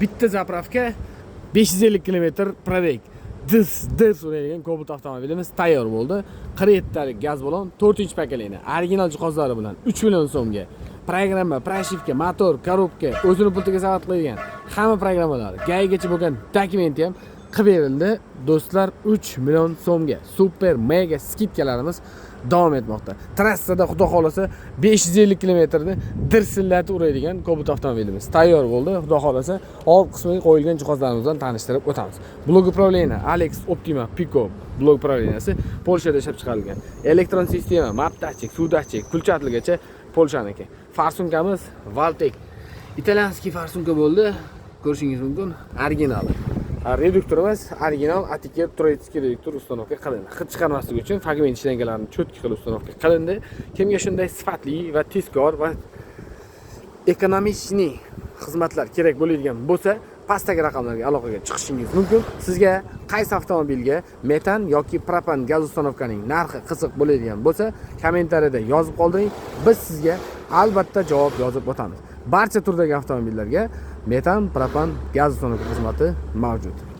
bitta zapravka 550 km probeg. Dis uradigan Cobalt avtomobilimiz tayyor bo'ldi. 47 talik gaz balon, 4-pokoleniya, original jihozlari bilan 3 million so'mga. Programma, pрошивка, motor, korobka, o'zini pultiga savat qiladigan hamma programmalari, gaygacha bo'lgan dokumenti ham qilib berildi. Do'stlar, 3 million so'mga super mega skidkalarimiz davom etmoqda. Trassada xudo xolasa 550 kilometrni dirsillatib uradigan Cobalt avtomobilimiz tayyor bo'ldi. Xudo xolasa old qismiga qo'yilgan jihozlarimiz bilan tanishtirib o'tamiz. Blok upravleniya Alex Optima Pico blok upravleniyasi Polshada ishlab chiqarilgan. Elektron sistema, map dатчик, suv dатчик, kulchatligacha Polshaniki. Farsunkamiz Valtek. Italyanskiy farsunka bo'ldi. Ko'rishingiz mumkin. Original. Reduktor emas, original Atiker Troitsky reduktor ustanovka qilindi. Hid chiqarmaslik uchun fragment ishlanganlarni cho'tki qilib ustanovka qilindi. Kimga shunday sifatli va tezkor va ekonomichniy xizmatlar kerak bo'ladigan bo'lsa, pastdagi raqamlarga aloqaga chiqishingiz mumkin. Sizga qaysi avtomobilga metan yoki propan gaz ustanovkaning narxi qiziq bo'ladigan bo'lsa, kommentariyada yozib qoldiring. Biz sizga albatta javob yozib o'tamiz. Barcha turdagi avtomobillarga metan, propan gaz ustanovka xizmati mavjud.